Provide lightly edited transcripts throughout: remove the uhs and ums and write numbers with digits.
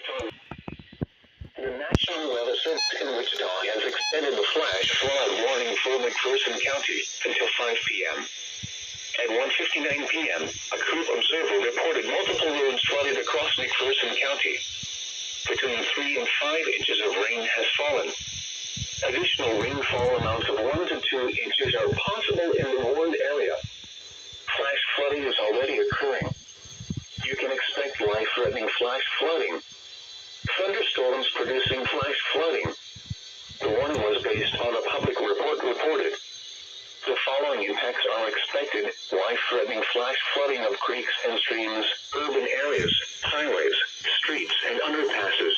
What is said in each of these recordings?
The National Weather Service in Wichita has extended the flash flood warning for McPherson County until 5 p.m. At 1:59 p.m., a crew observer reported multiple roads flooded across McPherson County. Between 3 and 5 inches of rain has fallen. Additional rainfall amounts of 1 to 2 inches are possible in the warned area. Flash flooding is already occurring. You can expect life-threatening flash flooding. Thunderstorms producing flash flooding. The warning was based on a public report reported. The following impacts are expected: life-threatening flash flooding of creeks and streams, urban areas, highways, streets, and underpasses.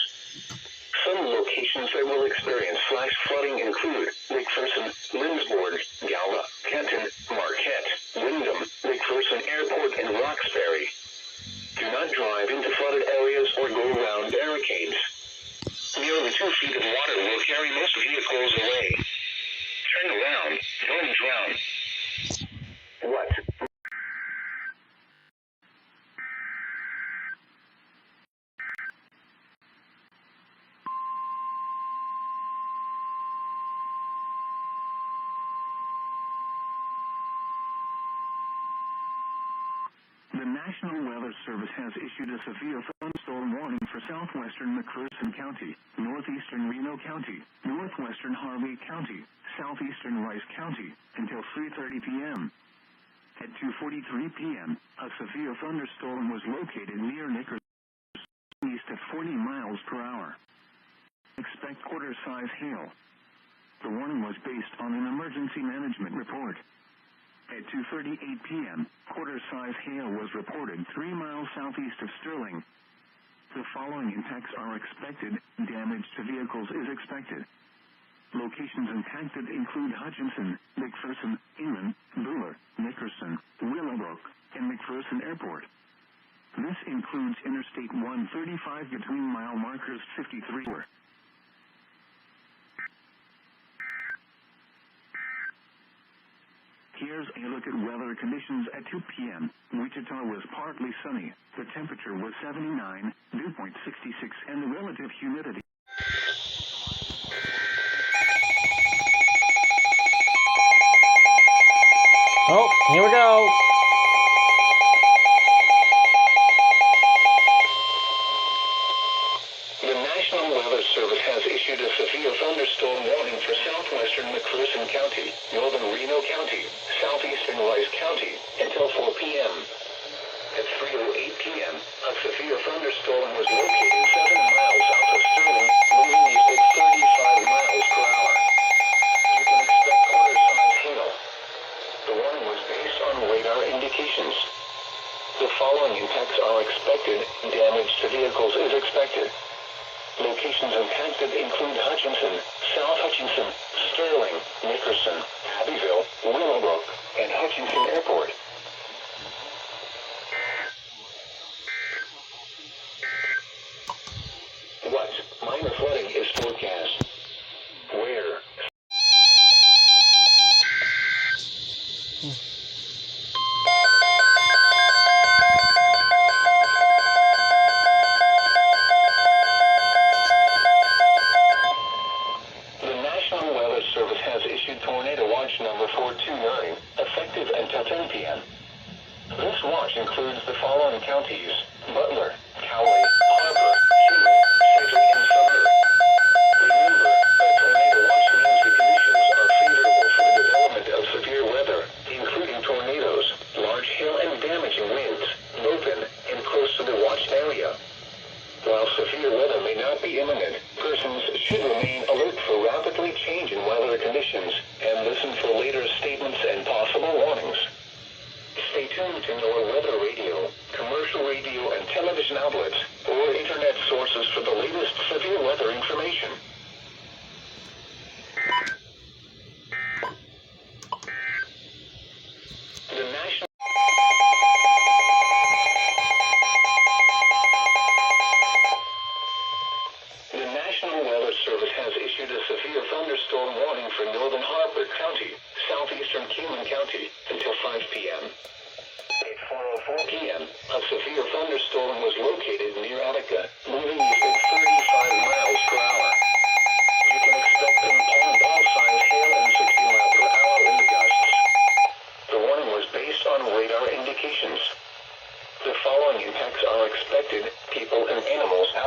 Some locations that will experience flash flooding include McPherson, Lindsborg, Galva, Kenton, Marquette, Windham, McPherson Airport, and Roxbury. Do not drive into flooded areas or go around barricades. Nearly 2 feet of water will carry most vehicles away. Turn around, don't drown. What? The National Weather Service has issued a severe thunderstorm warning for southwestern McPherson County, northeastern Reno County, northwestern Harvey County, southeastern Rice County, until 3:30 p.m. At 2:43 p.m., a severe thunderstorm was located near Nickerson, east at 40 miles per hour. Expect quarter-size hail. The warning was based on an emergency management report. At 2:38 p.m., quarter-size hail was reported 3 miles southeast of Sterling. The following impacts are expected. Damage to vehicles is expected. Locations impacted include Hutchinson, McPherson, Inman, Buller, Nickerson, Willowbrook, and McPherson Airport. This includes Interstate 135 between mile markers 53. Here's a look at weather conditions at 2 p.m. Wichita was partly sunny. The temperature was 79, dew point 66, and the relative humidity. Oh, here we go. The National Weather Service has issued a severe thunderstorm warning for southwestern McPherson County, northern Reno County, southeastern Rice County, until 4 p.m. At 3:08 p.m., a severe thunderstorm was located 7 miles south of Sterling, moving east at 35 miles per hour. You can expect quarter-size hail. The warning was based on radar indications. The following impacts are expected. Damage to vehicles is expected. Locations impacted include Hutchinson, South Hutchinson, Sterling, Nickerson, Abbeville, Willowbrook, and Hutchinson Airport. What minor flooding is forecast? Where? Service has issued Tornado Watch number 429, effective until 10 p.m. This watch includes the following counties: Butler, Cowley, Harper, Hume, Sedgwick, and Sumner. Remember, a tornado watch means the conditions are favorable for the development of severe weather, including tornadoes, large hail and damaging winds, open and close to the watched area. While severe weather may not be imminent, persons should remain alert for rapidly changing weather conditions and listen for later statements and possible warnings. Stay tuned to NOAA weather radio, commercial radio and television outlets, or internet sources for the latest severe weather information. The National Weather Service has issued a severe thunderstorm warning for northern Harper County, southeastern Kingman County, until 5 p.m. At 4:04 p.m., a severe thunderstorm was located near Attica, moving east at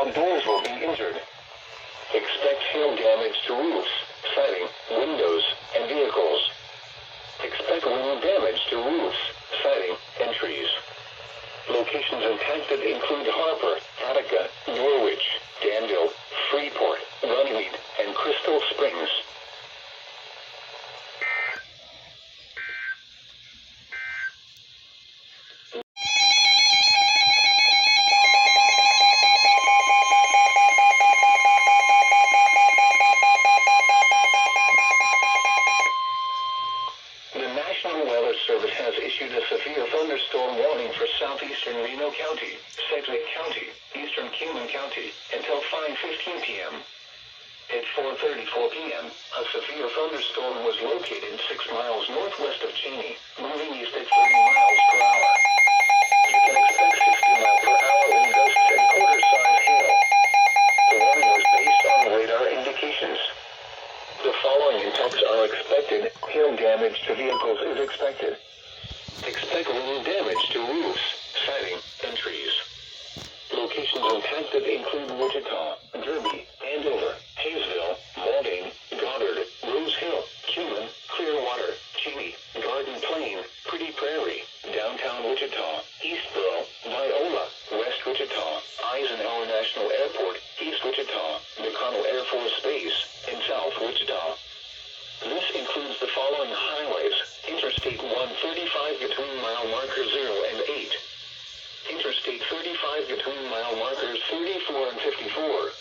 outdoors will be injured. Expect hail damage to roofs, siding, windows, and vehicles. Expect wind damage to roofs, siding, and trees. Locations impacted include Harper, Attica, Norwich, Danville, Freeport, Runnymede, and Crystal Springs. The National Weather Service has issued a severe thunderstorm warning for southeastern Reno County, Sedgwick County, eastern Kingman County, until 5:15 p.m. At 4:34 p.m., a severe thunderstorm was located 6 miles northwest of Cheney, moving east at 30 miles per hour. You can expect 60-mile-per-hour wind gusts and quarter-size hail. The warning was based on radar indications. The following impacts are expected. Hail damage to vehicles is expected. Expect wind damage to roofs, siding, and trees. Locations impacted include Wichita, Derby, Andover, Hayesville, Mauldin, Goddard, Rose Hill, Cumin, Clearwater, Cheney, Garden Plain, Pretty Prairie, downtown Wichita, Eastboro, Viola, West Wichita, Eisenhower National Airport, East Wichita, McConnell Air Force Base, and South Wichita. This includes the following highways: Interstate 135 between mile marker 0 and 8. Interstate 35 between mile markers 34 and 54.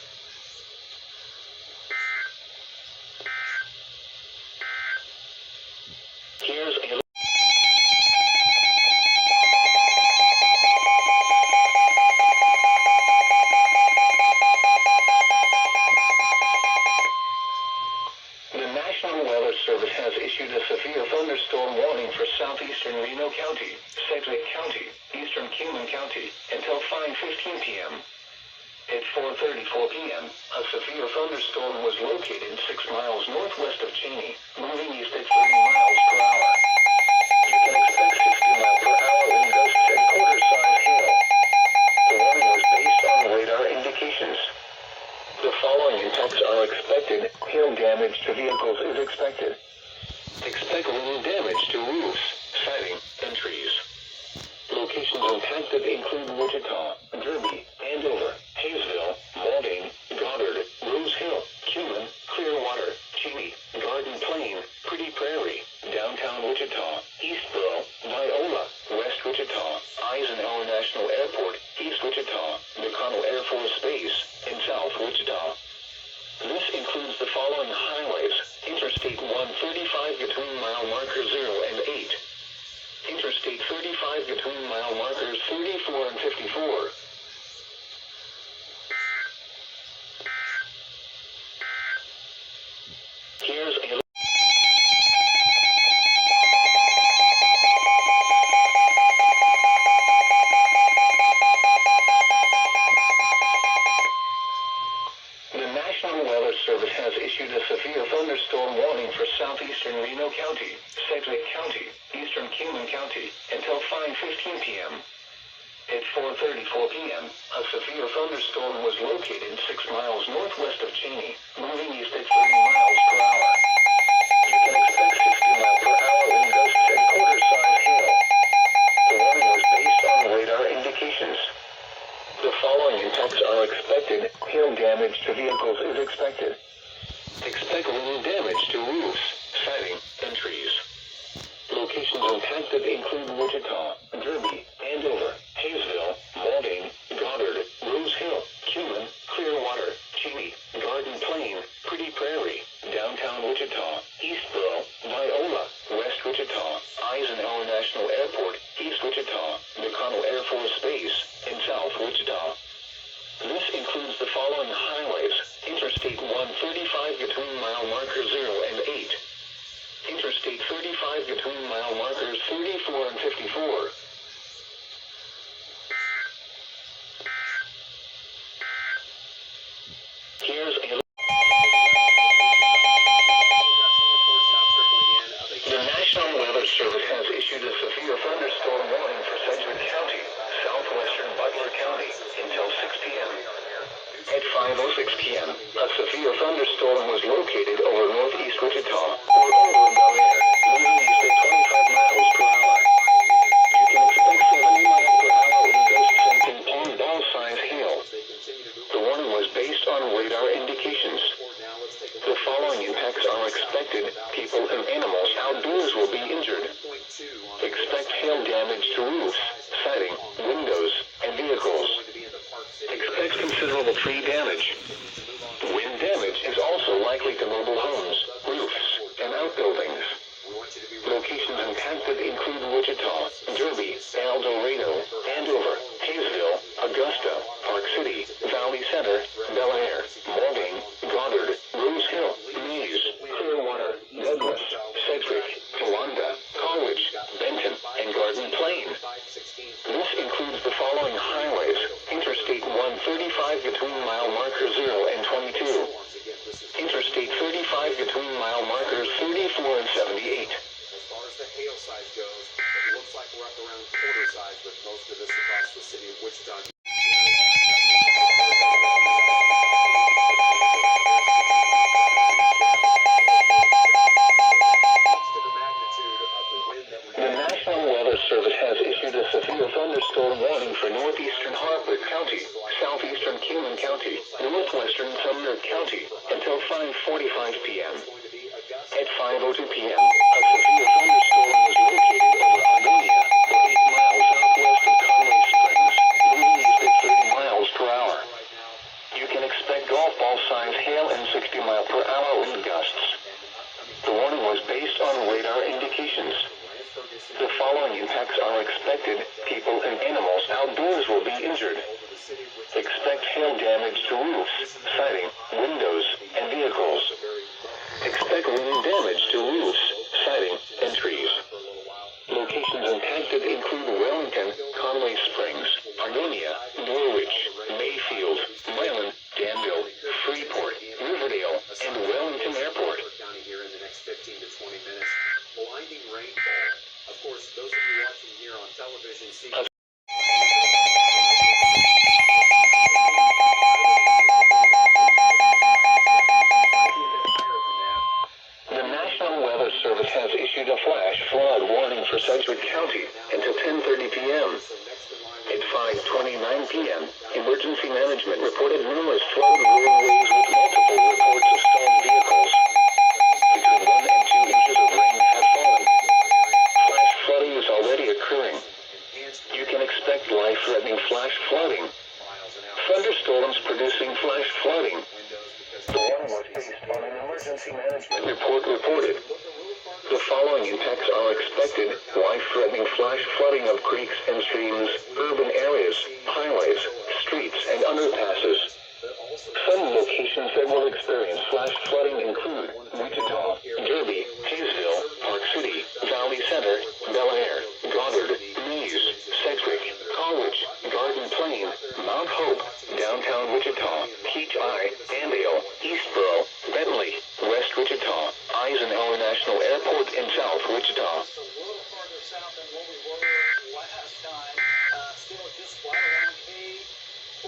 Here's a The National Weather Service has issued a severe thunderstorm warning for southeastern Reno County, Sedgwick County, eastern Kingman County, until 5:15 p.m. At 4:34 p.m., a severe thunderstorm was located 6 miles northwest of Cheney, moving east at 30 miles per hour. You can expect 60-mile-per-hour wind gusts and quarter-size hail. The warning was based on radar indications. The following impacts are expected. Hail damage to vehicles is expected. Expect wind damage to roofs, siding, and trees. Locations impacted include Wichita, Derby, Andover, Hayesville, Mauldin, Goddard, Rose Hill, Cumin, Clearwater, Cheney, Garden Plain, Pretty Prairie, downtown Wichita, Eastboro, Viola, West Wichita, Eisenhower National Airport, East Wichita, McConnell Air Force Base, and South Wichita. This includes the following highways: Interstate 135 between mile marker 0 and 8. Interstate 35 between mile markers 34 and 54. Here's a The National Weather Service has issued a severe thunderstorm warning for southeastern Reno County, Sedgwick County, eastern Kingman County, until 5:15 p.m. At 4:34 p.m., a severe thunderstorm was located 6 miles northwest of Cheney, moving east at 30 miles per hour. You can expect 60-mile-per-hour wind gusts and quarter-size hail. The warning was based on radar indications. The following impacts are expected. Hail damage to vehicles is expected. Expect wind damage to roofs, siding, and trees. Locations impacted include Wichita, Derby, Andover, Hayesville, Mauldin, Goddard, Rose Hill, Cumin, Clearwater, Cheney, Garden Plain, Pretty Prairie, downtown Wichita, Eastboro, Viola, West Wichita, Eisenhower National Airport, East Wichita, McConnell Air Force Base, and South Wichita. This includes the following highways: Interstate 135 between mile marker 0 and 8. Interstate 35 between mile markers 34 and 54. Here's a The National Weather Service has issued a severe thunderstorm warning for Sedgwick County, southwestern Butler County, until 6 p.m. 5:06 p.m., a severe thunderstorm was located over northeast Wichita, or over Bel Air, moving east at 25 miles per hour. You can expect 70 miles per hour wind gusts and ping-pong ball-size hail. The warning was based on radar indications. The following impacts are expected. People and animals outdoors will be injured. Expect hail damage to roofs, siding, windows, and vehicles. Expect considerable tree damage. Wind damage is also likely to mobile homes, roofs, and outbuildings. Locations impacted include Wichita, Derby, El Dorado, Andover, Hayesville, Augusta, Park City, Valley Center, Bel Air, Morgan, Goddard, Rose Hill, Mays, Clearwater, Douglas, Sedgwick, Towanda, College, Benton, and Garden Plain. This includes the following highways: Interstate 135 between mile marker 0 and 22. Interstate 35 between mile markers 34 and 78. As far as the hail size goes, it looks like we're up around quarter size with most of this across the city of Wichita. The National Weather Service has issued a severe thunderstorm warning for northeastern Harford County, southeastern Kingman County, northwestern Sumner County, until 5:45 p.m. At 5:02 p.m., a severe thunderstorm was located over Arnonia, or 8 miles southwest of Conway Springs, moving east at 30 miles per hour. You can expect golf ball-size hail and 60 mile per hour wind gusts. The warning was based on radar indications. The following impacts are expected. People and animals outdoors will be injured. Expect hail damage to roofs, siding, windows, and vehicles. Expect wind damage to roofs, siding, and trees. Locations impacted include Wellington, Conway Springs, Arnonia, Norwich, Mayfield, Milan, Danville, Freeport, Riverdale, and Wellington Airport. Here in the next 15 to 20 minutes. Blinding rainfall. Of course, those of you watching here on television see. The National Weather Service has issued a flash flood warning for Sedgwick County until 10:30 p.m. At 5:29 p.m., emergency management reported numerous flooded roadways with multiple reports of stalled vehicles. Between 1 and 2 inches of rain have fallen. Flash flooding is already occurring. You can expect life-threatening flash flooding. Thunderstorms producing flash flooding. The warning was based on an emergency management report reported. The following impacts are expected: life-threatening flash flooding of creeks and streams, urban areas, highways, streets, and underpasses. Some locations that will experience flash flooding include Wichita, Derby, Hayesville, Park City, Valley Center, Bel Air, Goddard, Mays, Sedgwick, College, Garden Plain, Mount Hope, downtown Wichita, Peach Eye, Andale, Eastboro, Bentley, West Wichita, Eisenhower National Airport, and South Wichita. A little farther south than what we were